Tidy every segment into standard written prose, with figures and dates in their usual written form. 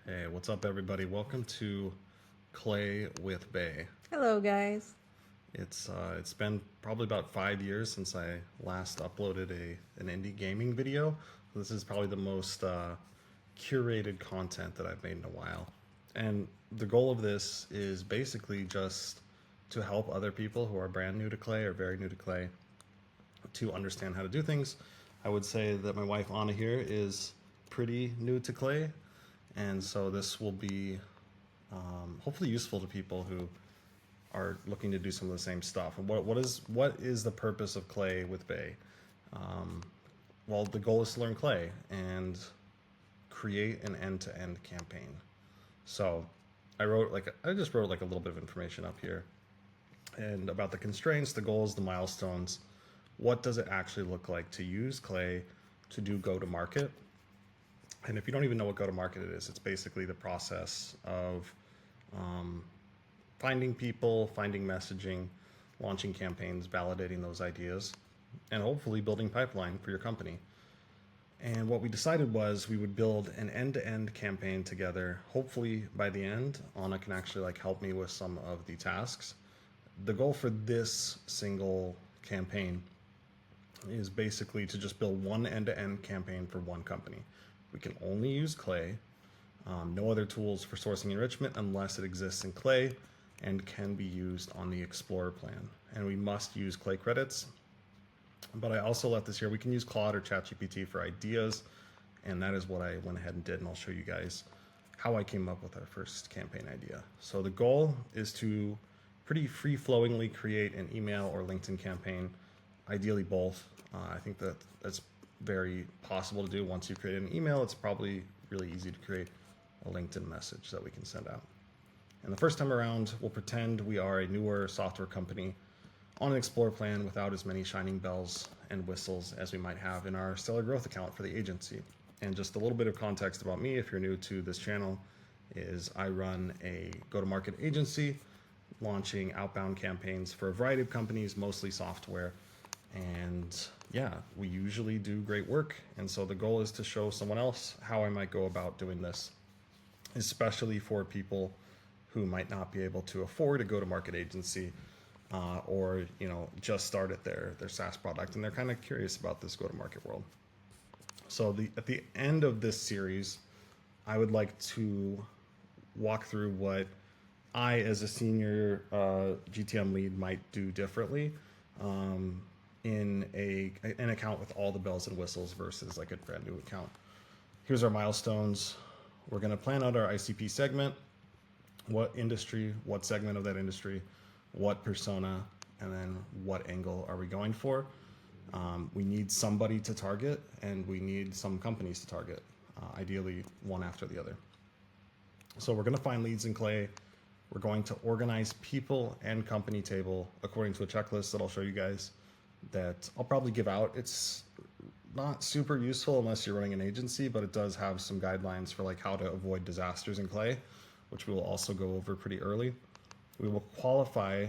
Hey, what's up, everybody? Welcome to Clay with Bae. Hello, guys. It's been probably about 5 years since I last uploaded an indie gaming video. This is probably the most curated content that I've made in a while, and the goal of this is basically just to help other people who are brand new to Clay or very new to Clay to understand how to do things. I would say that my wife Anna here is pretty new to Clay, and so this will be hopefully useful to people who are looking to do some of the same stuff. And what is the purpose of Clay with Bae? Well, the goal is to learn Clay and create an end-to-end campaign. So I just wrote like a little bit of information up here and about the constraints, the goals, the milestones. What does it actually look like to use Clay to do go to market? And if you don't even know what go to market is, it's basically the process of finding people, finding messaging, launching campaigns, validating those ideas, and hopefully building pipeline for your company. And what we decided was we would build an end-to-end campaign together. Hopefully by the end, Anna can actually like help me with some of the tasks. The goal for this single campaign is basically to just build one end-to-end campaign for one company. We can only use Clay, no other tools for sourcing enrichment unless it exists in Clay and can be used on the Explorer plan. And we must use Clay credits. But I also left this here. We can use Claude or ChatGPT for ideas. And that is what I went ahead and did. And I'll show you guys how I came up with our first campaign idea. So the goal is to pretty free-flowingly create an email or LinkedIn campaign, ideally both. I think that that's very possible to do. Once you create an email, it's probably really easy to create a LinkedIn message that we can send out. And the first time around, we'll pretend we are a newer software company on an Explorer plan without as many shining bells and whistles as we might have in our Stellar Growth account for the agency. And just a little bit of context about me, if you're new to this channel, is I run a go-to-market agency launching outbound campaigns for a variety of companies, mostly software. And yeah, we usually do great work. And so the goal is to show someone else how I might go about doing this, especially for people who might not be able to afford a go-to-market agency or just started their SaaS product and they're kind of curious about this go-to-market world. So at the end of this series, I would like to walk through what I, as a senior GTM lead, might do differently in an account with all the bells and whistles versus like a brand new account. Here's our milestones. We're going to plan out our ICP segment, what industry, what segment of that industry, what persona, and then what angle are we going for. We need somebody to target and we need some companies to target, ideally one after the other. So we're going to find leads in Clay. We're going to organize people and company table according to a checklist that I'll show you guys that I'll probably give out. It's not super useful unless you're running an agency, but it does have some guidelines for like how to avoid disasters in Clay, which we will also go over pretty early. We will qualify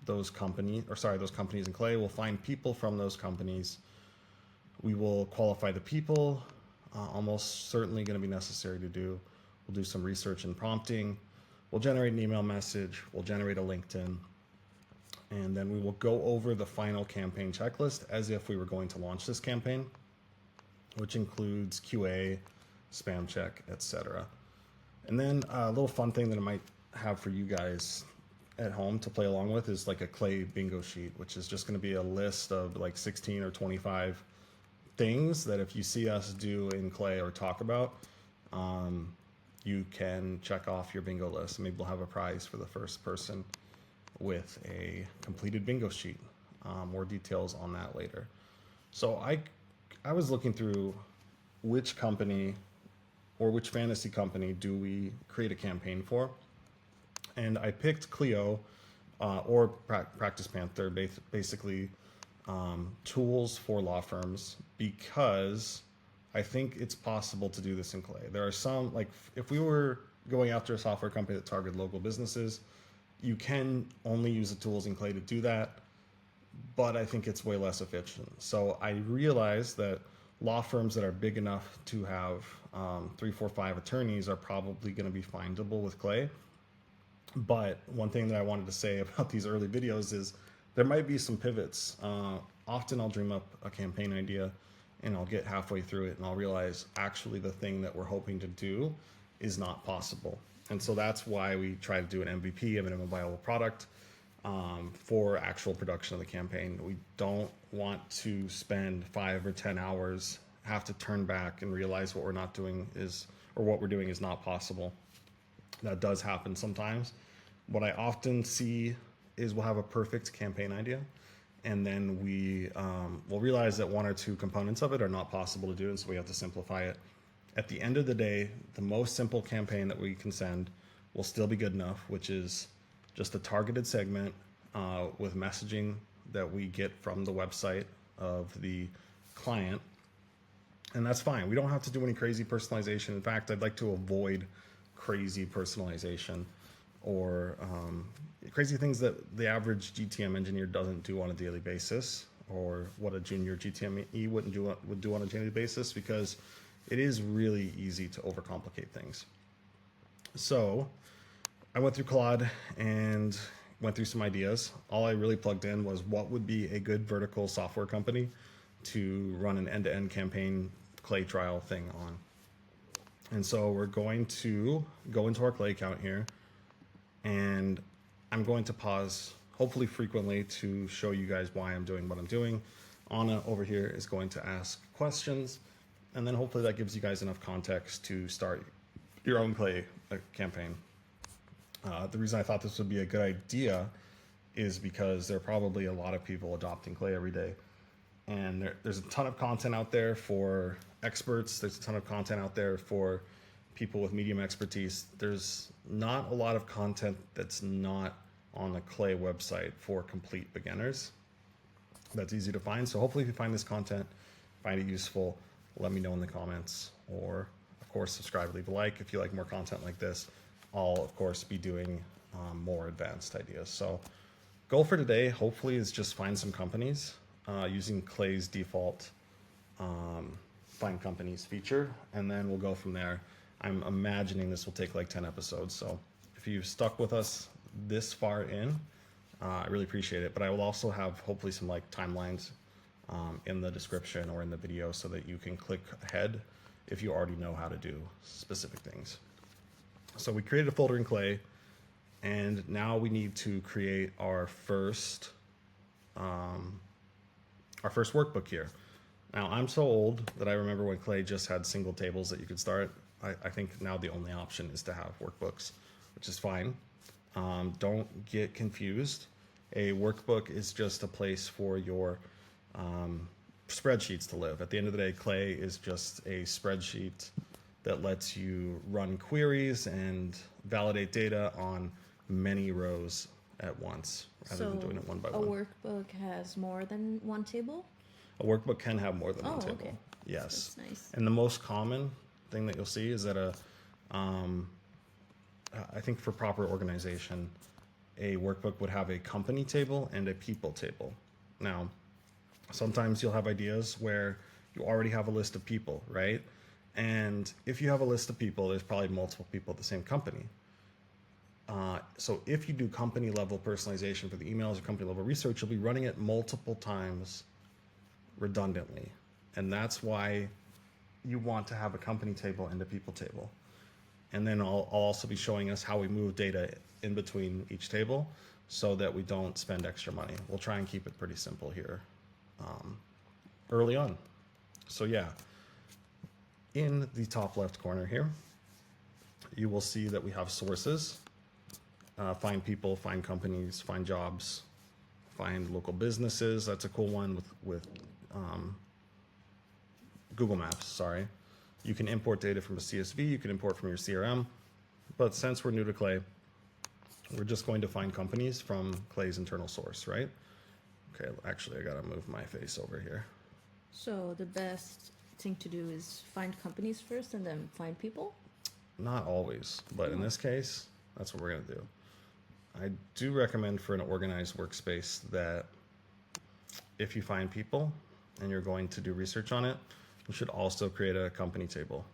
those companies in Clay. We'll find people from those companies. We will qualify the people, almost certainly going to be necessary to do. We'll do some research and prompting. We'll generate an email message. We'll generate a LinkedIn. And then we will go over the final campaign checklist as if we were going to launch this campaign, which includes QA, spam check, etc. And then a little fun thing that I might have for you guys at home to play along with is like a Clay bingo sheet, which is just going to be a list of like 16 or 25 things that if you see us do in Clay or talk about, you can check off your bingo list. Maybe we'll have a prize for the first person with a completed bingo sheet. More details on that later. So I was looking through which company or which fantasy company do we create a campaign for, and I picked Clio or Practice Panther, basically tools for law firms, because I think it's possible to do this in Clay. There are some, like if we were going after a software company that targeted local businesses, you can only use the tools in Clay to do that, but I think it's way less efficient. So I realized that law firms that are big enough to have 3, 4, 5 attorneys are probably going to be findable with clay. But one thing that I wanted to say about these early videos is there might be some pivots. Often I'll dream up a campaign idea and I'll get halfway through it and I'll realize actually the thing that we're hoping to do is not possible. And so that's why we try to do an MVP, a minimum viable product, for actual production of the campaign. We don't want to spend 5 or 10 hours, have to turn back and realize what we're not doing is, or what we're doing is not possible. That does happen sometimes. What I often see is we'll have a perfect campaign idea, and then we will realize that 1 or 2 components of it are not possible to do, and so we have to simplify it. At the end of the day, the most simple campaign that we can send will still be good enough, which is just a targeted segment with messaging that we get from the website of the client. And that's fine. We don't have to do any crazy personalization. In fact, I'd like to avoid crazy personalization or crazy things that the average GTM engineer doesn't do on a daily basis, or what a junior GTME would do on a daily basis, because it is really easy to overcomplicate things. So I went through Claude and went through some ideas. All I really plugged in was what would be a good vertical software company to run an end-to-end campaign clay trial thing on. And so we're going to go into our clay account here, and I'm going to pause hopefully frequently to show you guys why I'm doing what I'm doing. Anna over here is going to ask questions, and then hopefully that gives you guys enough context to start your own clay campaign. The reason I thought this would be a good idea is because there are probably a lot of people adopting clay every day. And there's a ton of content out there for experts. There's a ton of content out there for people with medium expertise. There's not a lot of content that's not on the clay website for complete beginners. That's easy to find. So hopefully if you find this content, find it useful, let me know in the comments, or of course subscribe, leave a like if you like more content like this. I'll of course be doing more advanced ideas. So goal for today hopefully is just find some companies using Clay's default find companies feature, and then we'll go from there. I'm imagining this will take like 10 episodes. So if you've stuck with us this far in, I really appreciate it. But I will also have hopefully some like timelines in the description or in the video so that you can click ahead if you already know how to do specific things. So we created a folder in Clay, and now we need to create our first workbook here. Now I'm so old that I remember when Clay just had single tables that you could start. I think now the only option is to have workbooks, which is fine. Don't get confused. A workbook is just a place for your spreadsheets to live. At the end of the day, Clay is just a spreadsheet that lets you run queries and validate data on many rows at once, rather than doing it one by one. A workbook has more than one table? A workbook can have more than one table. Okay. Yes. That's nice. And the most common thing that you'll see is that I think for proper organization, a workbook would have a company table and a people table. Now, sometimes you'll have ideas where you already have a list of people, right? And if you have a list of people, there's probably multiple people at the same company. So if you do company level personalization for the emails or company level research, you'll be running it multiple times redundantly. And that's why you want to have a company table and a people table. And then I'll also be showing us how we move data in between each table so that we don't spend extra money. We'll try and keep it pretty simple here early on. So yeah, in the top left corner here, you will see that we have sources, find people, find companies, find jobs, find local businesses. That's a cool one with Google Maps, sorry. You can import data from a CSV, you can import from your CRM, but since we're new to Clay, we're just going to find companies from Clay's internal source, right? Okay, actually I gotta move my face over here. So the best thing to do is find companies first and then find people? Not always, but in this case, that's what we're gonna do. I do recommend for an organized workspace that if you find people and you're going to do research on it, We should also create a company table,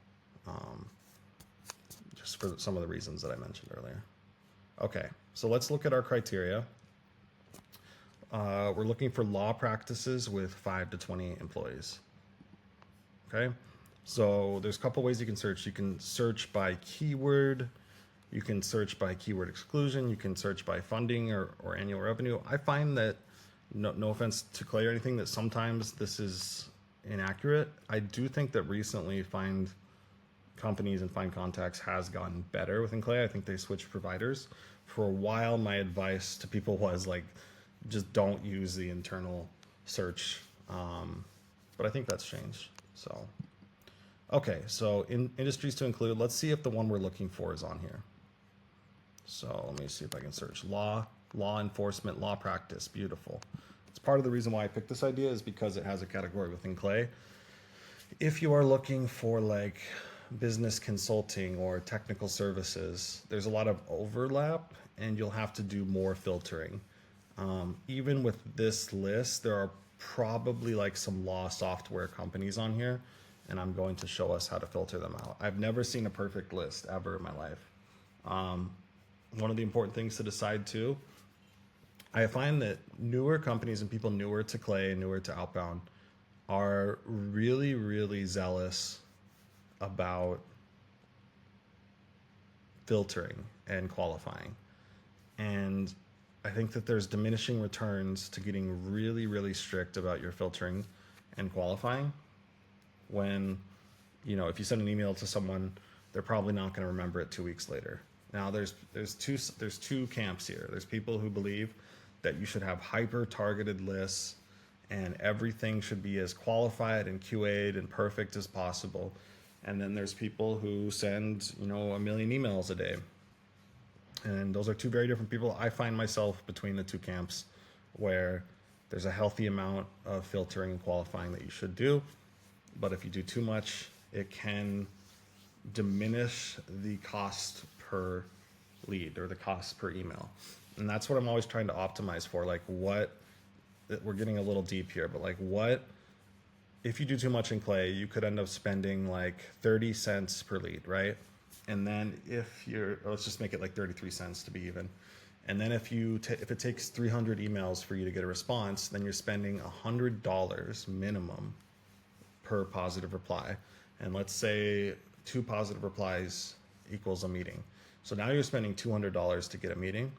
just for some of the reasons that I mentioned earlier. Okay, so let's look at our criteria. We're looking for law practices with 5 to 20 employees. Okay, so there's a couple ways you can search. You can search by keyword. You can search by keyword exclusion. You can search by funding or annual revenue. I find that, no offense to Clay or anything, that sometimes this is inaccurate. I do think that recently Find Companies and Find Contacts has gotten better within Clay. I think they switched providers. For a while, my advice to people was like, just don't use the internal search. But I think that's changed. So, okay, so in industries to include, let's see if the one we're looking for is on here. So let me see if I can search law, law enforcement, law practice. Beautiful. It's part of the reason why I picked this idea is because it has a category within Clay. If you are looking for like business consulting or technical services, there's a lot of overlap and you'll have to do more filtering. Even with this list, there are probably like some law software companies on here, and I'm going to show us how to filter them out. I've never seen a perfect list ever in my life. One of the important things to decide too, I find that newer companies and people newer to Clay, newer to Outbound, are really, really zealous about filtering and qualifying. And I think that there's diminishing returns to getting really, really strict about your filtering and qualifying. When, if you send an email to someone, they're probably not going to remember it 2 weeks later. Now there's two camps here. There's people who believe that you should have hyper targeted lists and everything should be as qualified and QA'd and perfect as possible. And then there's people who send, 1 million emails a day. And those are two very different people. I find myself between the two camps where there's a healthy amount of filtering and qualifying that you should do. But if you do too much, it can diminish the cost per lead or the cost per email. And that's what I'm always trying to optimize for. Like we're getting a little deep here, but like if you do too much in Clay, you could end up spending like 30 cents per lead, right? And then let's just make it like 33 cents to be even. And then if it takes 300 emails for you to get a response, then you're spending $100 minimum per positive reply. And let's say 2 positive replies equals a meeting. So now you're spending $200 to get a meeting.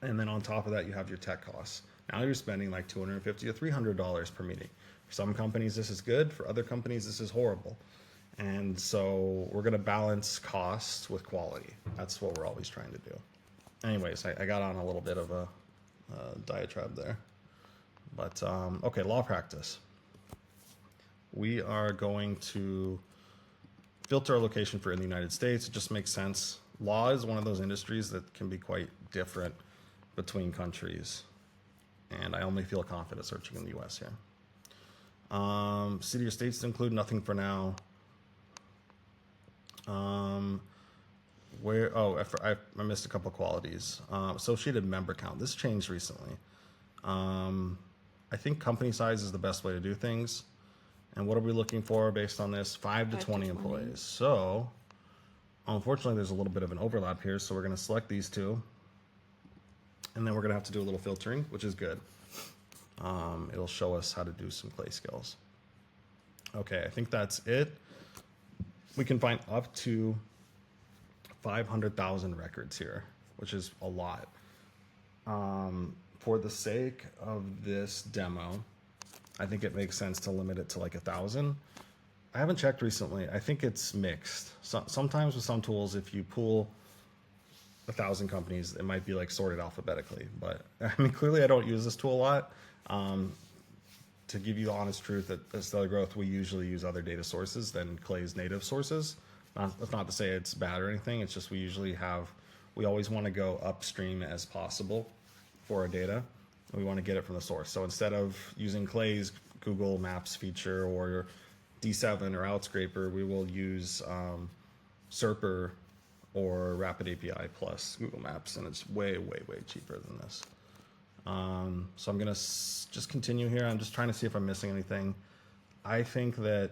And then on top of that, you have your tech costs. Now you're spending like $250 to $300 per meeting. For some companies, this is good. For other companies, this is horrible. And so we're going to balance cost with quality. That's what we're always trying to do. Anyways, I got on a little bit of a diatribe there. But, okay, law practice. We are going to filter our location for in the United States. It just makes sense. Law is one of those industries that can be quite different between countries. And I only feel confident searching in the US here. City or states to include, nothing for now. I missed a couple of qualities. Associated member count. This changed recently. I think company size is the best way to do things. And what are we looking for based on this? 5 to 20 employees. So, unfortunately, there's a little bit of an overlap here. So we're going to select these two. And then we're going to have to do a little filtering, which is good. It'll show us how to do some Clay skills. Okay, I think that's it. We can find up to 500,000 records here, which is a lot. For the sake of this demo, I think it makes sense to limit it to like 1,000. I haven't checked recently. I think it's mixed. Sometimes with some tools, if you pull 1,000 companies, it might be like sorted alphabetically. But I mean, clearly I don't use this tool a lot. To give you the honest truth, at Stellar Growth, we usually use other data sources than Clay's native sources. That's not to say it's bad or anything. It's just we always want to go upstream as possible for our data. We want to get it from the source. So instead of using Clay's Google Maps feature or D7 or Outscraper, we will use Serper or Rapid API plus Google Maps, and it's way, way, way cheaper than this. So I'm going to just continue here. I'm just trying to see if I'm missing anything. I think that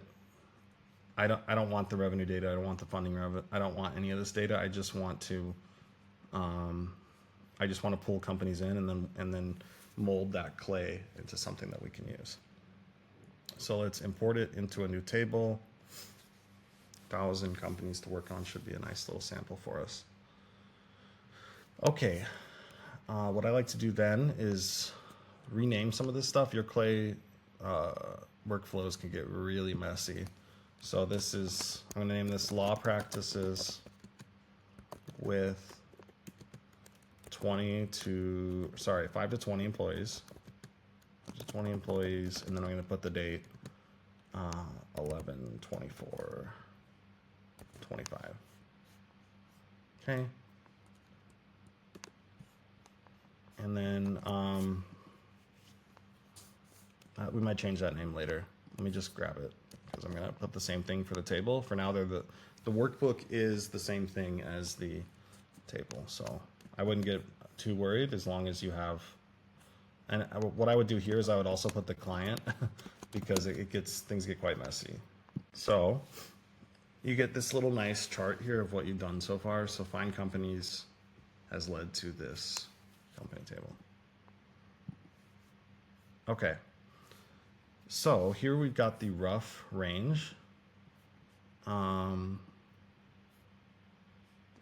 I don't want the revenue data. I don't want the funding I don't want any of this data. I just want to pull companies in and then mold that clay into something that we can use. So let's import it into a new table. 1,000 companies to work on should be a nice little sample for us. Okay, what I like to do then is rename some of this stuff. Your clay workflows can get really messy. So I'm going to name this law practices with 5 to 20 employees. 20 employees, and then I'm going to put the date 11/24/25. Okay. And then we might change that name later. Let me just grab it because I'm going to put the same thing for the table. For now, the workbook is the same thing as the table, so I wouldn't get too worried as long as you have. And what I would do here is I would also put the client because things get quite messy. So you get this little nice chart here of what you've done so far. So find companies has led to this company table. Okay. So here we've got the rough range.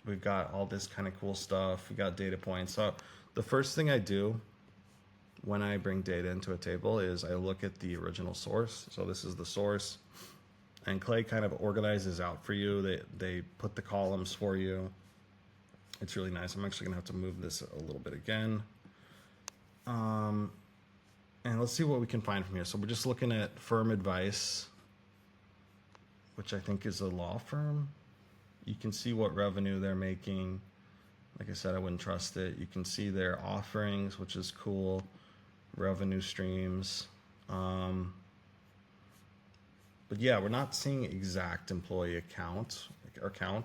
We've got all this kind of cool stuff. We got data points. So the first thing I do when I bring data into a table is I look at the original source. So this is the source, and Clay kind of organizes out for you. They put the columns for you. It's really nice. I'm actually gonna have to move this a little bit again. And let's see what we can find from here. So we're just looking at firm advice, which I think is a law firm. You can see what revenue they're making. Like I said, I wouldn't trust it. You can see their offerings, which is cool. Revenue streams. But yeah, we're not seeing exact employee count,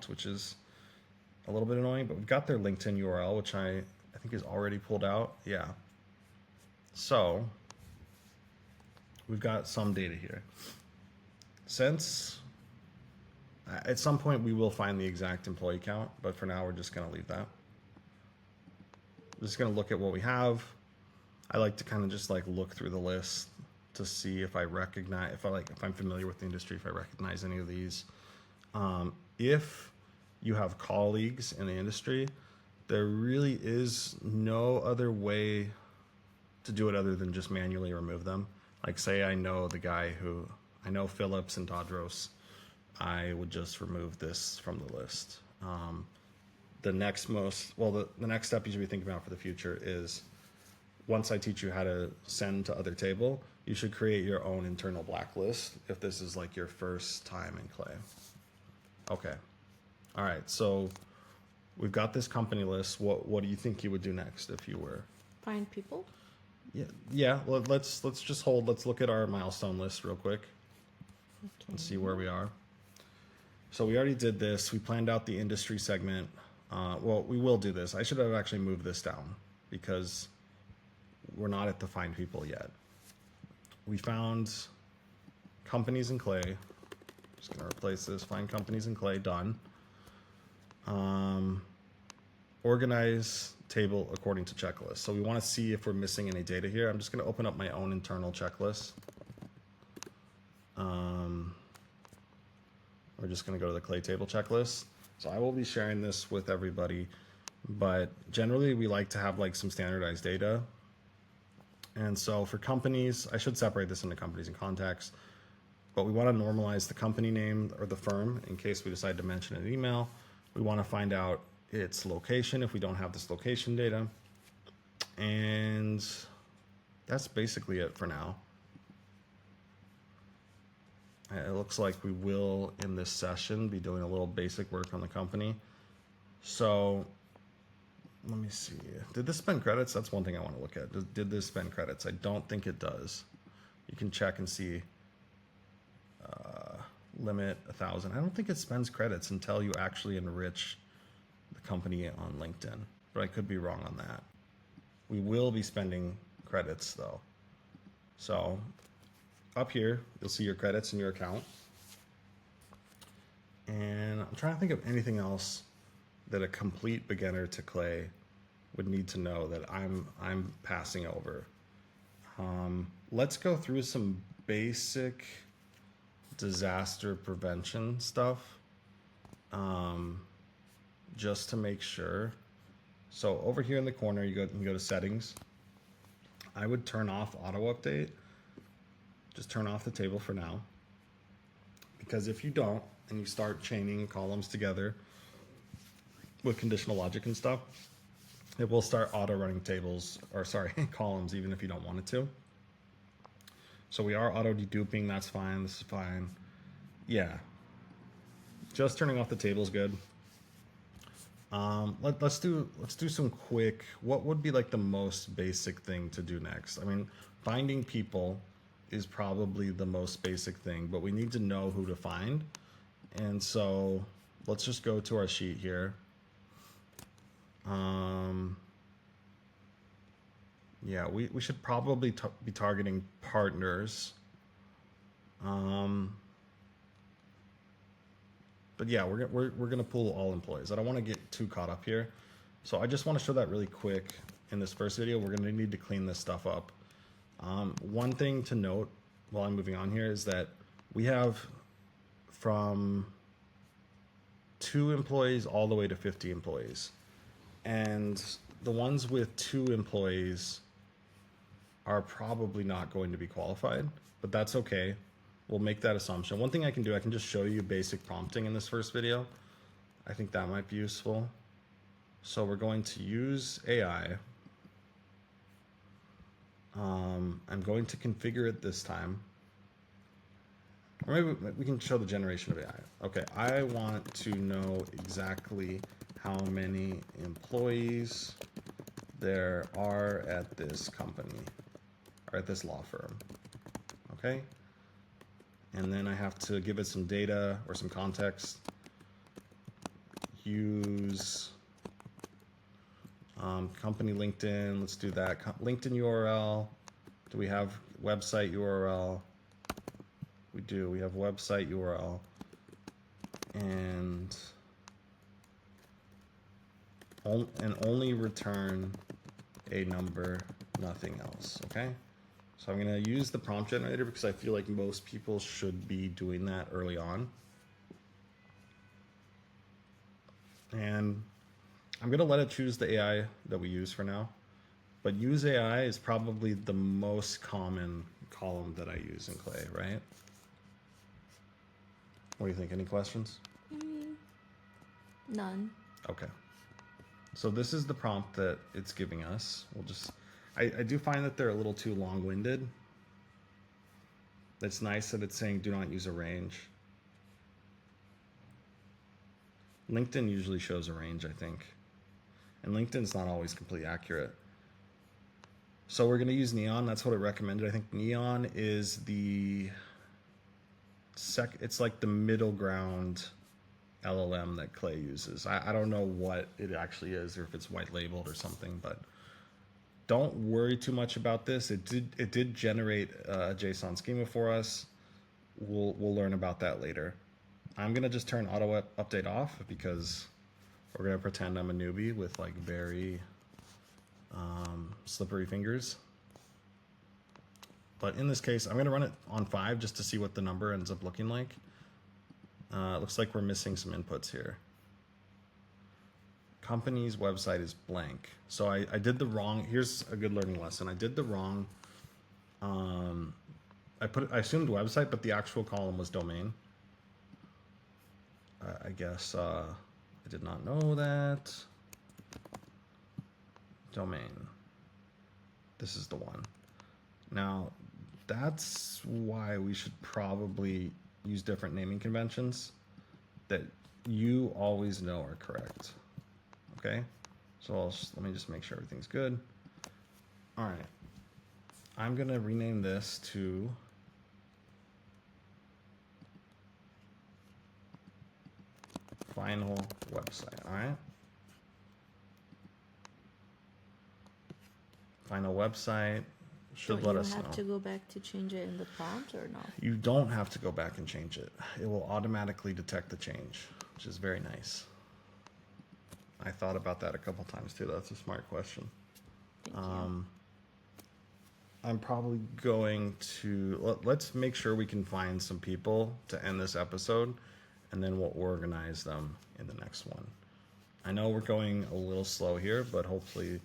which is a little bit annoying, but we've got their LinkedIn URL, which I think is already pulled out. Yeah. So we've got some data here. Since at some point we will find the exact employee count, but for now we're just going to leave that. We're just going to look at what we have. I like to kind of just like look through the list to see if I recognize, if I'm familiar with the industry, if I recognize any of these. If you have colleagues in the industry, there really is no other way to do it other than just manually remove them. Like say I know Phillips and Tadros, I would just remove this from the list. The next step you should be thinking about for the future is once I teach you how to send to other table, you should create your own internal blacklist if this is like your first time in Clay. Okay. All right. So we've got this company list. What do you think you would do next if you were? Find people. Yeah. Well, let's just hold. Let's look at our milestone list real quick and see where we are. So we already did this. We planned out the industry segment. Well, we will do this. I should have actually moved this down because we're not at the find people yet. We found companies in Clay. Just gonna replace this. Find companies in Clay. Done. Organize table according to checklist. So we want to see if we're missing any data here. I'm just going to open up my own internal checklist. We're just going to go to the Clay table checklist. So I will be sharing this with everybody, but generally we like to have like some standardized data. And so for companies, I should separate this into companies and contacts, but we want to normalize the company name or the firm in case we decide to mention an email. We want to find out its location if we don't have this location data. And that's basically it for now. It looks like we will, in this session, be doing a little basic work on the company. So let me see. Did this spend credits? That's one thing I want to look at. Did this spend credits? I don't think it does. You can check and see. Limit 1,000. I don't think it spends credits until you actually enrich the company on LinkedIn, but I could be wrong on that. We will be spending credits though. So up here, you'll see your credits in your account. And I'm trying to think of anything else that a complete beginner to clay would need to know that I'm passing over. Let's go through some basic disaster prevention stuff, just to make sure. So over here in the corner, you can go to settings. I would turn off auto update. Just turn off the table for now. Because if you don't, and you start chaining columns together with conditional logic and stuff, it will start auto running tables, or sorry, columns, even if you don't want it to. So we are auto deduping, that's fine, this is fine. Yeah, just turning off the table is good. Let's do some quick, what would be like the most basic thing to do next? I mean, finding people is probably the most basic thing, but we need to know who to find. And so let's just go to our sheet here. Yeah, we should probably be targeting partners. But yeah, we're gonna pull all employees. I don't want to get too caught up here, so I just want to show that really quick in this first video. We're gonna need to clean this stuff up. One thing to note while I'm moving on here is that we have from 2 employees all the way to 50 employees, and the ones with 2 employees are probably not going to be qualified, but that's okay. We'll make that assumption. One thing I can do, I can just show you basic prompting in this first video. I think that might be useful. So we're going to use AI. I'm going to configure it this time. Or maybe we can show the generation of AI. Okay, I want to know exactly how many employees there are at this company, or at this law firm. Okay? And then I have to give it some data or some context. Use company LinkedIn. Let's do that. LinkedIn URL. Do we have website URL? We do. We have website URL. And only return a number, nothing else. Okay? So I'm going to use the prompt generator because I feel like most people should be doing that early on. And I'm going to let it choose the AI that we use for now. But use AI is probably the most common column that I use in Clay, right? What do you think? Any questions? None. Okay. So this is the prompt that it's giving us. We'll just... I do find that they're a little too long-winded. It's nice that it's saying do not use a range. LinkedIn usually shows a range, I think. And LinkedIn's not always completely accurate. So we're going to use Neon. That's what it recommended. I think Neon is the it's like the middle ground LLM that Clay uses. I don't know what it actually is, or if it's white labeled or something, but don't worry too much about this. It did generate a JSON schema for us. We'll learn about that later. I'm gonna just turn auto update off because we're gonna pretend I'm a newbie with like very slippery fingers. But in this case, I'm gonna run it on 5 just to see what the number ends up looking like. It looks like we're missing some inputs here. Company's website is blank. So I did the wrong, here's a good learning lesson. I did the wrong, I assumed website, but the actual column was domain. I guess I did not know that. Domain. This is the one. Now, that's why we should probably use different naming conventions that you always know are correct. Okay, so let me just make sure everything's good. All right, I'm gonna rename this to final website. All right, final website should Don't let you us have know. to go back to change it in the prompt or no? You don't have to go back and change it. It will automatically detect the change, which is very nice. I thought about that a couple times too. That's a smart question. Thank you. I'm probably going to let's make sure we can find some people to end this episode, and then we'll organize them in the next one. I know we're going a little slow here, but hopefully,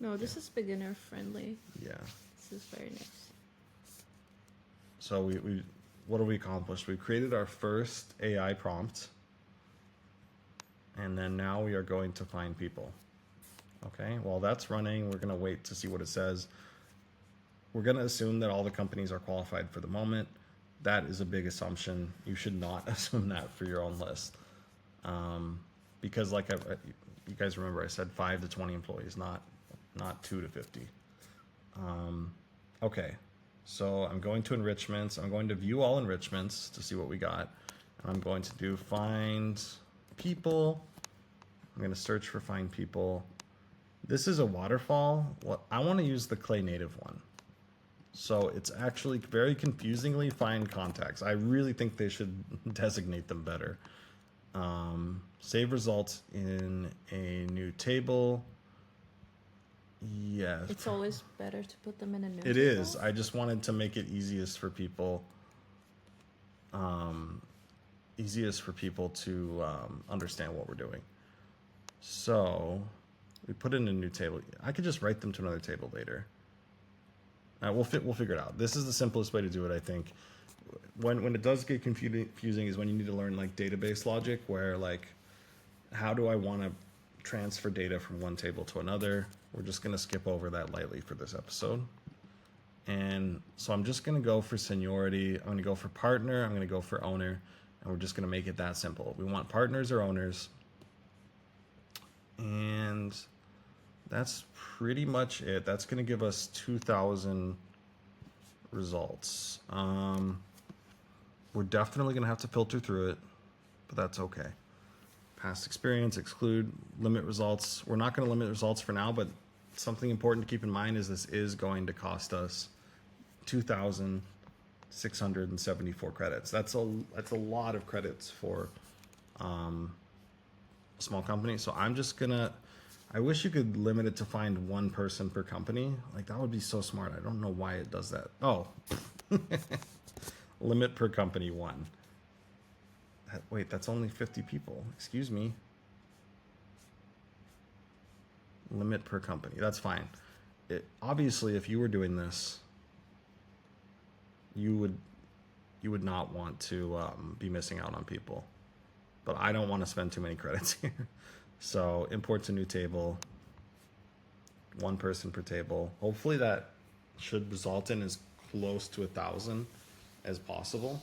No, this is beginner friendly. yeah. This is very nice. So we what have we accomplished? We created our first AI prompt, and then now we are going to find people. Okay, while that's running, we're going to wait to see what it says. We're going to assume that all the companies are qualified for the moment. That is a big assumption. You should not assume that for your own list. Because you guys remember I said 5 to 20 employees, not 2 to 50. Okay, so I'm going to enrichments. I'm going to view all enrichments to see what we got. And I'm going to do find people. I'm going to search for find people. This is a waterfall. I want to use the Clay Native one. So it's actually very confusingly find contacts. I really think they should designate them better. Save results in a new table. Yes. It's always better to put them in a new It table? is. I just wanted to make it easiest for people to understand what we're doing. So we put in a new table. I could just write them to another table later. We'll figure it out. This is the simplest way to do it, I think. When it does get confusing is when you need to learn like database logic, where like, how do I want to transfer data from one table to another? We're just going to skip over that lightly for this episode. And so I'm just going to go for seniority. I'm going to go for partner. I'm going to go for owner. And we're just going to make it that simple. We want partners or owners. And that's pretty much it. That's going to give us 2,000 results. We're definitely going to have to filter through it, but that's okay. Past experience, exclude, limit results. We're not going to limit results for now, but something important to keep in mind is this is going to cost us 2,674 credits. That's a lot of credits for a small company. So I'm just gonna. I wish you could limit it to find one person per company. Like that would be so smart. I don't know why it does that. Oh, limit per company 1. Wait, that's only 50 people. Excuse me. Limit per company. That's fine. Obviously, if you were doing this, you would not want to be missing out on people. But I don't want to spend too many credits here. So import to new table. 1 person per table. Hopefully that should result in as close to 1,000 as possible.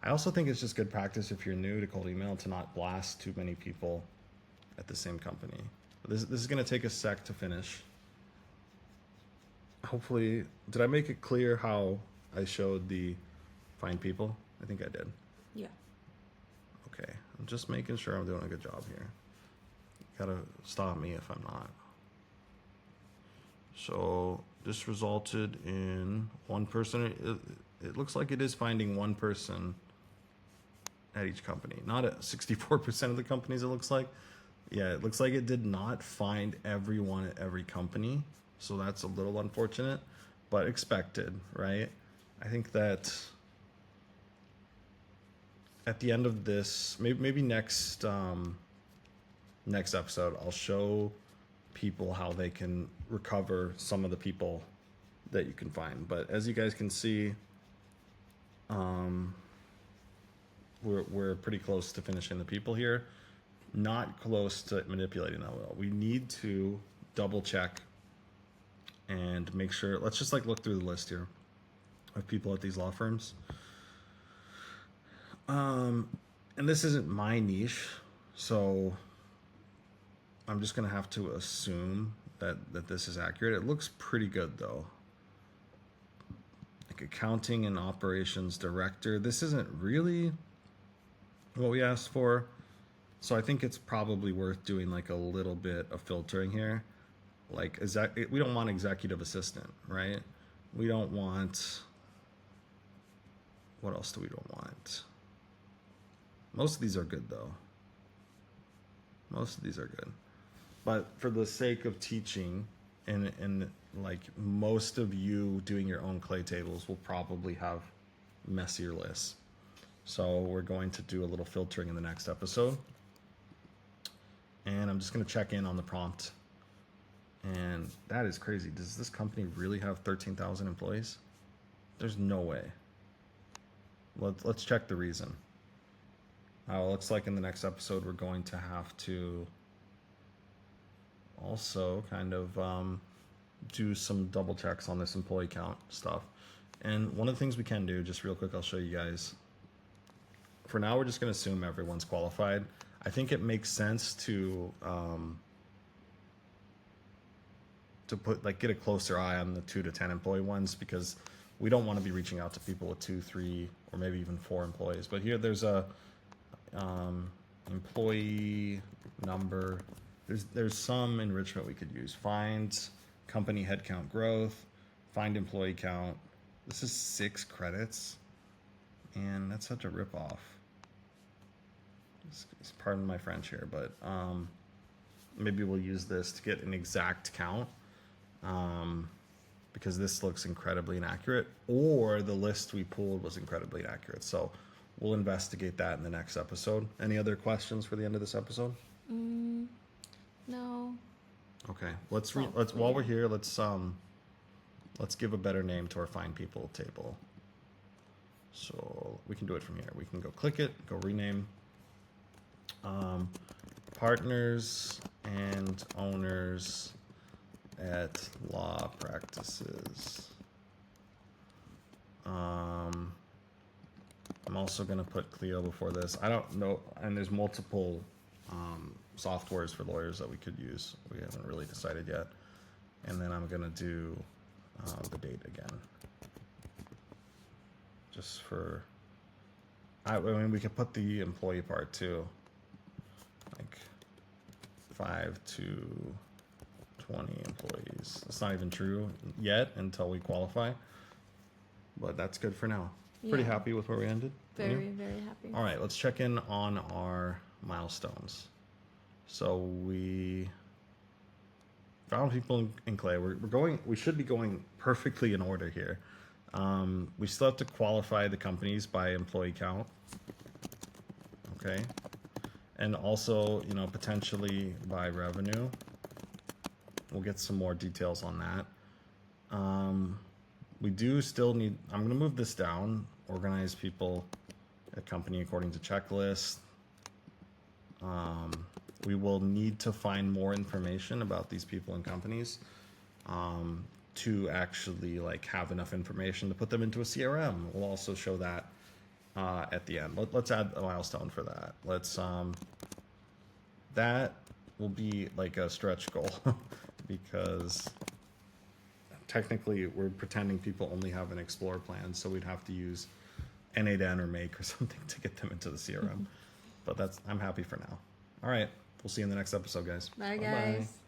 I also think it's just good practice if you're new to cold email to not blast too many people at the same company. This is going to take a sec to finish. Hopefully, did I make it clear how I showed the find people? I think I did. Yeah. Okay, I'm just making sure I'm doing a good job here. Gotta stop me if I'm not. So this resulted in 1 person. It looks like it is finding 1 person at each company. Not at 64% of the companies, it looks like. Yeah, it looks like it did not find everyone at every company. So that's a little unfortunate, but expected, right? I think that at the end of this, maybe next episode, I'll show people how they can recover some of the people that you can find. But as you guys can see, we're pretty close to finishing the people here. Not close to manipulating that well. We need to double check and make sure. Let's just like look through the list here of people at these law firms. And this isn't my niche, so I'm just gonna have to assume that this is accurate. It looks pretty good though. Like accounting and operations director. This isn't really what we asked for. So I think it's probably worth doing like a little bit of filtering here. like we don't want executive assistant, right? We don't want, what else do we don't want? Most of these are good though. Most of these are good. But for the sake of teaching and like most of you doing your own clay tables will probably have messier lists. So we're going to do a little filtering in the next episode. And I'm just going to check in on the prompt. And that is crazy. Does this company really have 13,000 employees? There's no way. Let's check the reason. Looks like in the next episode we're going to have to also kind of do some double checks on this employee count stuff. And one of the things we can do, just real quick, I'll show you guys. For now, we're just going to assume everyone's qualified. I think it makes sense to put get a closer eye on the 2 to 10 employee ones, because we don't want to be reaching out to people with 2, 3, or maybe even 4 employees. But here there's a employee number. There's some enrichment we could use. Find company headcount growth, find employee count. This is 6 credits, and that's such a ripoff. Pardon my French here, but maybe we'll use this to get an exact count, because this looks incredibly inaccurate, or the list we pulled was incredibly inaccurate. So we'll investigate that in the next episode. Any other questions for the end of this episode? No. Okay, let's while we're here, let's give a better name to our find people table. So we can do it from here. We can go click it, go rename. Partners and owners at law practices. I'm also going to put Clio before this. I don't know, and there's multiple softwares for lawyers that we could use. We haven't really decided yet. And then I'm going to do the date again. Just for, I mean, we could put the employee part too. Like 5 to 20 employees. It's not even true yet until we qualify, but that's good for now. Pretty Yeah. happy with where we ended. Very, very happy. All right, let's check in on our milestones. So we found people in clay. We should be going perfectly in order here. We still have to qualify the companies by employee count. Okay. And also, potentially by revenue. We'll get some more details on that. We do still need, I'm going to move this down, organize people at company according to checklist. We will need to find more information about these people and companies to actually have enough information to put them into a CRM. We'll also show that at the end. Let's add a milestone for that. That will be like a stretch goal because technically we're pretending people only have an explore plan, so we'd have to use N8N or Make or something to get them into the CRM. But I'm happy for now. All right, we'll see you in the next episode, guys. Bye, guys.